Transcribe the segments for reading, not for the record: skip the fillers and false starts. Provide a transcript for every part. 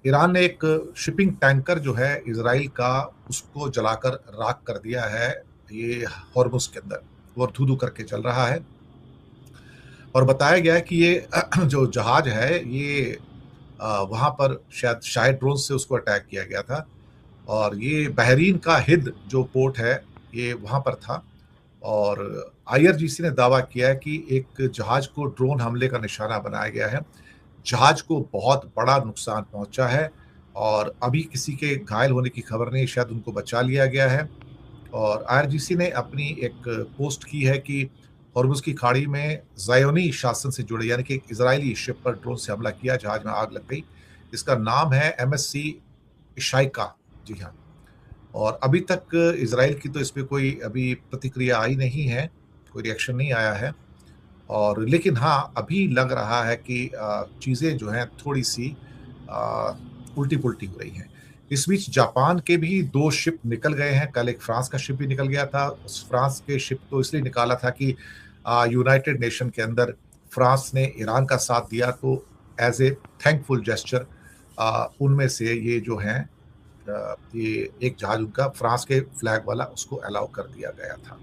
Iran ने एक shipping tanker जो है इजराइल का, उसको जलाकर राख कर दिया है। ये हॉर्मुज के अंदर वो धू धू करके चल रहा है और बताया गया है कि ये जो जहाज है ये वहां पर शायद ड्रोन से उसको अटैक किया गया था। और ये बहरीन का हिद जो पोर्ट है ये वहां पर था। और आईआरजीसी ने दावा किया है कि एक जहाज को ड्रोन हमले का निशाना बनाया गया है। जहाज को बहुत बड़ा नुकसान पहुंचा है और अभी किसी के घायल होने की खबर नहीं, शायद उनको बचा लिया गया है। और आईआरजीसी ने अपनी एक पोस्ट की है कि हॉर्मुज की खाड़ी में ज़ायोनी शासन से जुड़े यानी कि एक इजरायली शिप पर ड्रोन से हमला किया, जहाज में आग लग गई। इसका नाम है एमएससी इशाइका। जी हाँ। और अभी तक इजराइल की तो इस पे कोई अभी प्रतिक्रिया आई नहीं है, कोई रिएक्शन नहीं आया है। और लेकिन हाँ, अभी लग रहा है कि चीज़ें जो हैं थोड़ी-सी उल्टी-पुल्टी हो रही हैं। इस बीच जापान के भी 2 शिप निकल गए हैं। कल एक फ्रांस का शिप भी निकल गया था। उस फ्रांस के शिप तो इसलिए निकाला था कि यूनाइटेड नेशन के अंदर फ्रांस ने ईरान का साथ दिया, तो एज़ ए थैंकफुल जेस्चर उनमें से ये जो हैं ये एक जहाज उनका फ्रांस के फ्लैग वाला उसको अलाउ कर दिया गया था।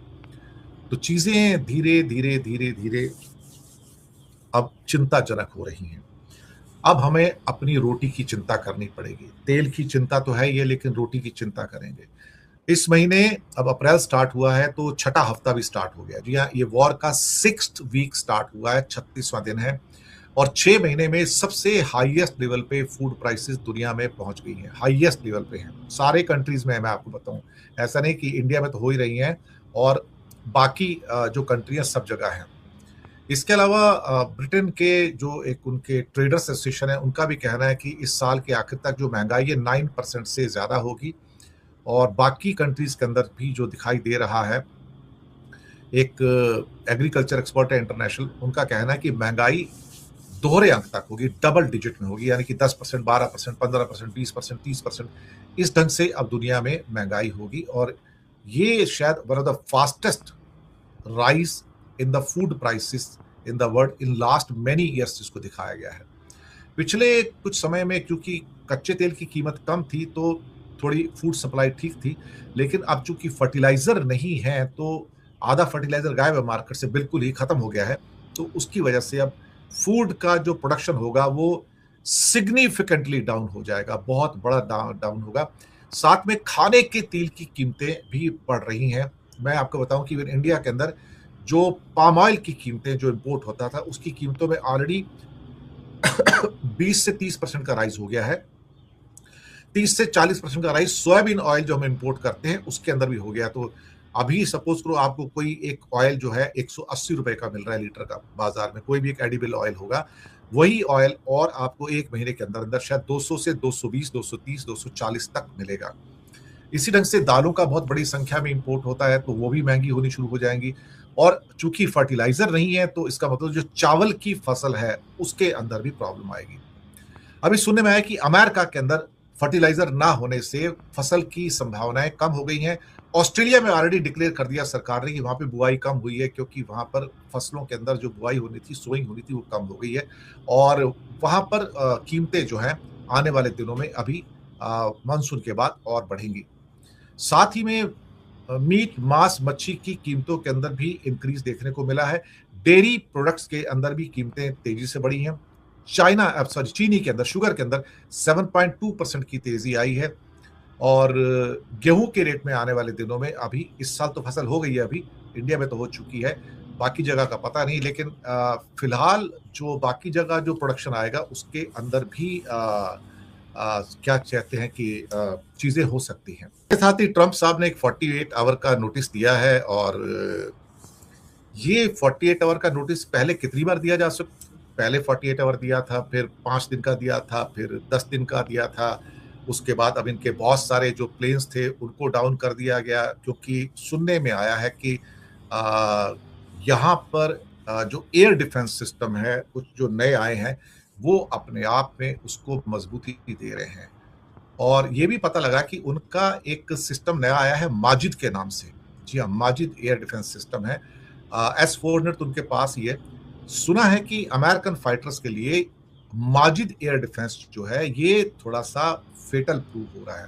तो चीज़ें धीरे-धीरे, धीरे-धीरे अब चिंताजनक हो रही हैं। अब हमें अपनी रोटी की चिंता करनी पड़ेगी। तेल की चिंता तो है ही है, लेकिन रोटी की चिंता करेंगे। इस महीने अब अप्रैल स्टार्ट हुआ है तो छठा हफ्ता भी स्टार्ट हो गया। जी हाँ, ये वॉर का 6th वीक स्टार्ट हुआ है, 36वां दिन है। और 6 महीने में सबसे हाईएस्ट लेवल पे फूड प्राइसेस दुनिया में पहुंच गई हैं, हाईएस्ट लेवल पे हैं। सारे कंट्रीज में है, मैं आपको बताऊं। ऐसा नहीं कि इंडिया में तो हो ही रही हैं, और बाकी जो कंट्री हैं सब जगह हैं। इसके अलावा ब्रिटेन के जो एक उनके ट्रेडर्स एसोसिएशन है, उनका भी कहना है कि इस साल के आखिर तक जो महंगाई है 9% से ज़्यादा होगी। और बाकी कंट्रीज के अंदर भी जो दिखाई दे रहा है, एक एग्रीकल्चर एक्सपर्ट है इंटरनेशनल, उनका कहना है कि महंगाई दोहरे अंक तक होगी, डबल डिजिट में होगी, यानी कि 10%, 12%, 15%, 20%, 30%, इस ढंग से अब दुनिया में महंगाई होगी। और ये शायद one of the fastest rise in the food prices in the world in last many years जिसको दिखाया गया है। पिछले कुछ समय में क्योंकि कच्चे तेल की कीमत कम थी तो थोड़ी फूड सप्लाई ठीक थी, लेकिन अब चूंकि फर्टिलाइजर नहीं है तो आधा फर्टिलाइजर गायब है मार्केट से, बिल्कुल ही खत्म हो गया है। तो उसकी वजह से अब फूड का जो प्रोडक्शन होगा वो सिग्निफिकेंटली डाउन हो जाएगा, बहुत बड़ा डाउन होगा। साथ में खाने के तेल की कीमतें भी बढ़ रही हैं। मैं आपको बताऊं कि इंडिया के अंदर जो पाम ऑयल की कीमतें जो इंपोर्ट होता था उसकी कीमतों में ऑलरेडी 20 से 30% का राइज हो गया है। 30 से 40% का राइज सोयाबीन ऑयल जो हम इंपोर्ट करते हैं उसके अंदर भी हो गया। तो अभी सपोज करो आपको कोई एक ऑयल जो है 180 रुपए का मिल रहा है लीटर का बाजार में, कोई भी एक एडिबल ऑयल होगा, वही ऑयल और आपको एक महीने के अंदर अंदर शायद 200 से 220, 230, 240 तक मिलेगा। इसी ढंग से दालों का बहुत बड़ी संख्या में इंपोर्ट होता है, तो वो भी महंगी होनी शुरू हो जाएंगी। और चूंकि फर्टिलाइजर नहीं है तो इसका मतलब जो चावल की फसल है उसके अंदर भी प्रॉब्लम आएगी। अभी सुनने में आया कि अमेरिका के अंदर फर्टिलाइजर ना होने से फसल की संभावनाएं कम हो गई हैं। ऑस्ट्रेलिया में ऑलरेडी डिक्लेयर कर दिया सरकार ने कि वहां पे बुआई कम हुई है, क्योंकि वहां पर फसलों के अंदर जो बुआई होनी थी, सोइंग होनी थी, वो कम हो गई है। और वहां पर कीमतें जो हैं आने वाले दिनों में अभी मानसून के बाद और बढ़ेंगी। साथ ही में मीट, मांस, मच्छी की कीमतों के अंदर भी इंक्रीज देखने को मिला है। डेयरी प्रोडक्ट्स के अंदर भी कीमतें तेजी से बढ़ी हैं। चीनी के अंदर, शुगर के अंदर 7.2% की तेजी आई है। और गेहूं के रेट में आने वाले दिनों में, अभी इस साल तो फसल हो गई है, अभी इंडिया में तो हो चुकी है, बाकी जगह का पता नहीं, लेकिन फिलहाल जो बाकी जगह जो प्रोडक्शन आएगा उसके अंदर भी क्या कहते हैं कि चीजें हो सकती हैं। इसके साथ ही ट्रंप साहब ने एक 48 आवर का नोटिस दिया है। और ये 48 आवर का नोटिस पहले कितनी बार दिया जा सकता, पहले 48 आवर दिया था, फिर 5 दिन का दिया था, फिर 10 दिन का दिया था। उसके बाद अब इनके बहुत सारे जो प्लेन्स थे उनको डाउन कर दिया गया, क्योंकि सुनने में आया है कि यहाँ पर जो एयर डिफेंस सिस्टम है, कुछ जो नए आए हैं, वो अपने आप में उसको मजबूती दे रहे हैं। और ये भी पता लगा कि उनका एक सिस्टम नया आया है माजिद के नाम से। जी हाँ, माजिद एयर डिफेंस सिस्टम है। S-400 तो उनके पास ही है। सुना है कि अमेरिकन फाइटर्स के लिए माजिद एयर डिफेंस जो है ये थोड़ा-सा फेटल प्रूव हो रहा है।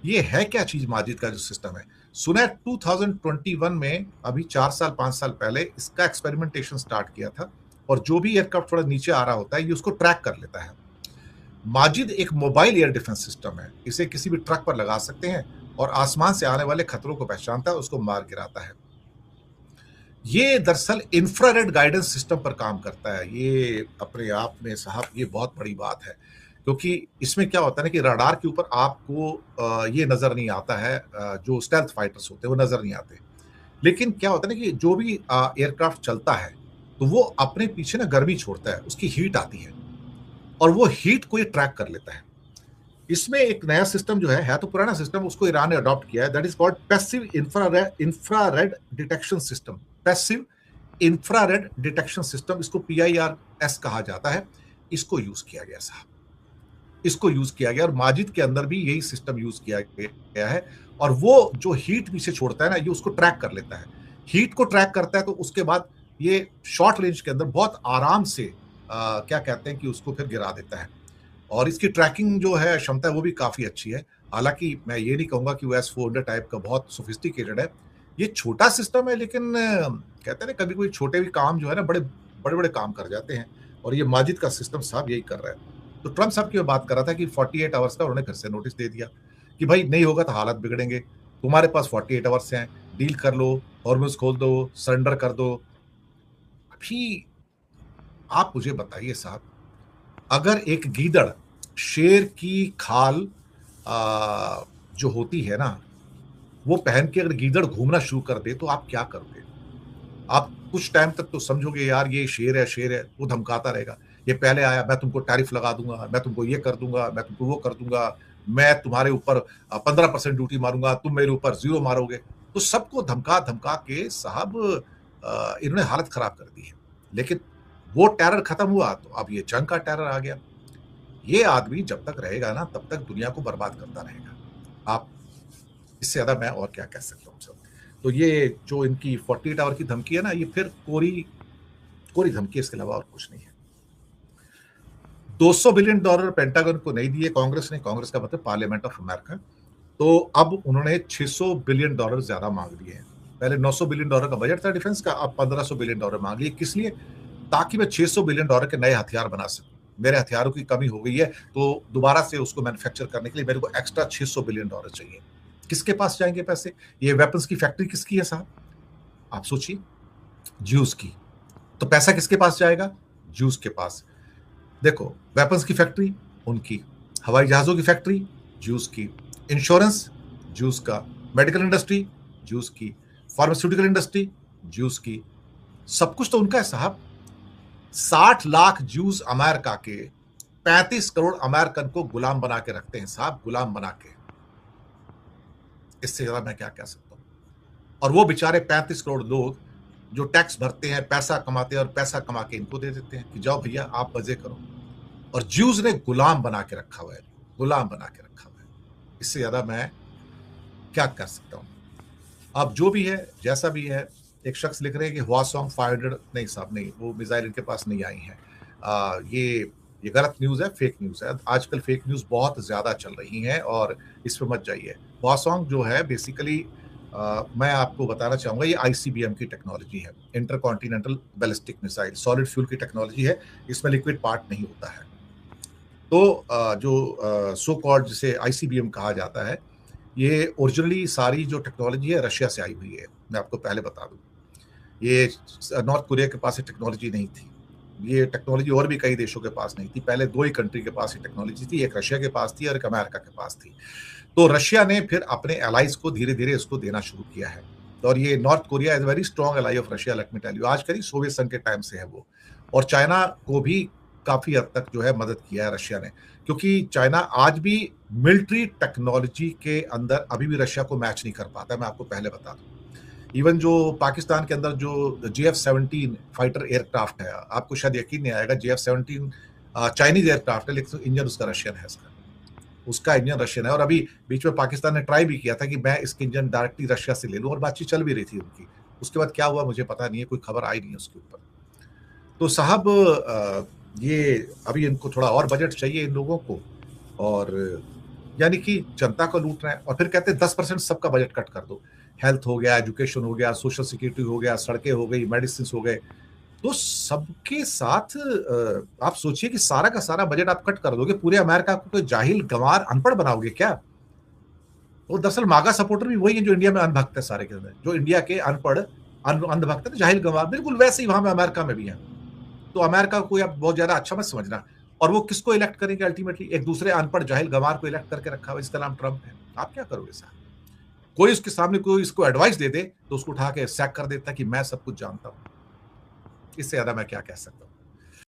ये है क्या चीज़ माजिद का जो सिस्टम है? सुना है 2021 में अभी 4 साल 5 साल पहले इसका एक्सपेरिमेंटेशन स्टार्ट किया था और जो भी एयरक्राफ्ट थोड़ा नीचे आ रहा होता है ये उसको ट्रैक कर लेता है। माजिद एक मोबाइल एयर डिफेंस सिस्टम है। इसे किसी भी ट्रक पर लगा सकते हैं और आसमान से आने वाले खतरों को पहचानता है, उसको मार गिराता है। ये दरअसल इंफ्रारेड गाइडेंस सिस्टम पर काम करता है। ये अपने आप में साहब ये बहुत बड़ी बात है, क्योंकि इसमें क्या होता है ना कि रडार के ऊपर आपको ये नज़र नहीं आता है, जो स्टेल्थ फाइटर्स होते हैं वो नज़र नहीं आते। लेकिन क्या होता है ना कि जो भी एयरक्राफ्ट चलता है, तो वो अपने पीछे ना गर्मी छोड़ता है, उसकी हीट आती है और वो हीट को ये ट्रैक कर लेता है। इसमें एक नया सिस्टम जो है तो पुराना सिस्टम, उसको ईरान ने अडॉप्ट किया है, that is called passive infrared detection system. Passive infrared detection system, इसको PIRS कहा जाता है। इसको यूज किया गया साहब, इसको यूज किया गया और माजिद के अंदर भी यही सिस्टम यूज किया गया है। और वो जो हीट पीछे छोड़ता है ना, ये उसको ट्रैक कर लेता है। हीट को ट्रैक करता है तो उसके बाद ये शॉर्ट रेंज के अंदर बहुत आराम से क्या कहते हैं कि उसको फिर गिरा देता है। और इसकी ट्रैकिंग जो है क्षमता है वो भी काफ़ी अच्छी है। हालाँकि मैं ये नहीं कहूँगा कि वो S-400 टाइप का बहुत सोफिस्टिकेटेड है। ये छोटा सिस्टम है, लेकिन कहते हैं ना कभी कोई छोटे भी काम जो है ना बड़े-बड़े काम कर जाते हैं और ये माजिद का सिस्टम साहब यही कर रहा है। तो ट्रम्प साहब की मैं बात कर रहा था कि 48 आवर्स का उन्होंने फिर से नोटिस दे दिया कि भाई नहीं होगा तो हालात बिगड़ेंगे। तुम्हारे पास 48 आवर्स हैं, डील कर लो, हॉर्मुज़ खोल दो, सरेंडर कर दो। अभी आप मुझे बताइए साहब, अगर एक गीदड़ शेर की खाल जो होती है ना, वो पहन के अगर गीदड़ घूमना शुरू कर दे तो आप क्या करोगे? आप कुछ टाइम तक तो समझोगे यार ये शेर है, वो धमकाता रहेगा। ये पहले आया, मैं तुमको टैरिफ लगा दूँगा, मैं तुमको ये कर दूँगा, मैं तुमको वो कर दूँगा, मैं तुम्हारे ऊपर 15% ड्यूटी मारूँगा, तुम मेरे ऊपर 0 मारोगे। तो सबको धमका-धमका के साहब इन्होंने हालत खराब कर दी है। लेकिन वो टेरर खत्म हुआ तो अब ये जंग का टेरर आ गया। ये आदमी जब तक रहेगा ना तब तक दुनिया को बर्बाद करता रहेगा। आप इससे ज़्यादा मैं और क्या कह सकता हूँ सर। तो ये जो इनकी 48 आवर की धमकी है ना, ये फिर कोरी कोरी धमकी है, इसके अलावा और कुछ नहीं है। $200 बिलियन पेंटागन को नहीं दिए कांग्रेस ने, कांग्रेस का मतलब पार्लियामेंट ऑफ अमेरिका। तो अब उन्होंने $600 बिलियन ज़्यादा मांग लिए हैं। पहले $900 बिलियन का बजट था डिफेंस का, अब $1500 बिलियन मांग लिए। किस लिए? ताकि मैं $600 बिलियन के नए हथियार बना सकूं। मेरे हथियारों की कमी हो गई है, तो दोबारा से उसको मैन्युफैक्चर करने के लिए मेरे को एक्स्ट्रा $600 बिलियन चाहिए। किसके पास जाएंगे पैसे? ये वेपन्स की फैक्ट्री किसकी है साहब? आप सोचिए, ज्यूस की। तो पैसा किसके पास जाएगा? ज्यूस के पास। देखो, वेपन्स की फैक्ट्री उनकी, हवाई जहाजों की फैक्ट्री ज्यूस की, इंश्योरेंस ज्यूस का, मेडिकल इंडस्ट्री ज्यूस की, फार्मास्यूटिकल इंडस्ट्री ज्यूस की। सब कुछ तो उनका है साहब। 60 लाख ज्यूस अमेरिका के 35 करोड़ अमेरिकन को गुलाम बना के रखते हैं साहब, गुलाम बना के। इससे ज्यादा मैं क्या कह सकता हूं। और वो बेचारे 35 करोड़ लोग जो टैक्स भरते हैं, पैसा कमाते हैं और पैसा कमा के इनको दे देते हैं कि जाओ भैया आप मजे करो। और ज्यूज ने गुलाम बना के रखा हुआ है, गुलाम बना के रखा हुआ है। इससे ज्यादा मैं क्या कर सकता हूं। अब जो भी है, जैसा भी है, एक शख्स लिख रहे हैं कि हुआसोंग 500, नहीं साहब नहीं, वो मिसाइल इनके पास नहीं आई है। ये गलत न्यूज़ है, फेक न्यूज़ है। आजकल फेक न्यूज़ बहुत ज़्यादा चल रही हैं और इस पे मत जाइए। हुआसोंग जो है बेसिकली मैं आपको बताना चाहूँगा, ये ICBM की टेक्नोलॉजी है, intercontinental ballistic missile, solid fuel की टेक्नोलॉजी है, इसमें लिक्विड पार्ट नहीं होता है। तो जो सो कॉल्ड जिसे ICBM कहा जाता है, ये ओरिजिनली सारी जो टेक्नोलॉजी है रशिया से आई हुई है। मैं आपको पहले बता दूं, ये नॉर्थ कोरिया के पास ये टेक्नोलॉजी नहीं थी। ये टेक्नोलॉजी और भी कई देशों के पास नहीं थी। पहले 2 ही कंट्री के पास ये टेक्नोलॉजी थी, एक रशिया के पास थी और एक अमेरिका के पास थी। तो रशिया ने फिर अपने एलाइज को धीरे-धीरे इसको देना शुरू किया है। और ये North Korea is very strong ally of Russia, let me tell you. आज का नहीं, सोवियत संघ के टाइम से है वो। और चाइना को भी काफ़ी हद तक जो है मदद किया है रशिया ने, क्योंकि चाइना आज भी मिलिट्री टेक्नोलॉजी के अंदर अभी भी रशिया को मैच नहीं कर पाता है, मैं आपको पहले बता दूँ। इवन जो पाकिस्तान के अंदर जो JF-17 फाइटर एयरक्राफ्ट है, आपको शायद यकीन नहीं आएगा, JF-17 चाइनीज़ एयरक्राफ्ट है, लेकिन इंजन उसका रशियन है इसका। उसका इंजन रशियन है और अभी बीच में पाकिस्तान ने ट्राई भी किया था कि मैं इसके इंजन डायरेक्टली रशिया से ले लूँ और बातचीत चल भी रही थी उनकी। उसके बाद क्या हुआ मुझे पता नहीं है, कोई खबर आई नहीं है उसके ऊपर। तो साहब ये अभी इनको थोड़ा और बजट चाहिए इन लोगों को, और यानी कि जनता को लूट रहे हैं, और फिर कहते हैं 10% सबका बजट कट कर दो। हेल्थ हो गया, एजुकेशन हो गया, सोशल सिक्योरिटी हो गया, सड़कें हो गई, मेडिसिन हो गए। तो सबके साथ आप सोचिए कि सारा का सारा बजट आप कट कर दोगे, पूरे अमेरिका को कोई जाहिल, गँवार, अनपढ़ बनाओगे क्या? वो दरअसल मागा सपोर्टर भी वही है जो इंडिया में अंधभक्त है सारे के अंदर। जो इंडिया के अनपढ़, अंधभक्त है, जाहिल, गँवार, बिल्कुल वैसे ही वहाँ पे अमेरिका में भी हैं। तो अमेरिका को कोई आप बहुत ज़्यादा अच्छा मत समझना। और वो किसको इलेक्ट करेंगे अल्टीमेटली? एक दूसरे अनपढ़, जाहिल, गँवार को इलेक्ट करके रखा हुआ है, जिसका नाम ट्रम्प है। आप क्या करोगे साहब? कोई उसके सामने कोई इसको एडवाइस दे दे, तो उसको उठा के सैक कर देता है कि मैं सब कुछ जानता हूँ। इससे ज़्यादा मैं क्या कह सकता हूँ?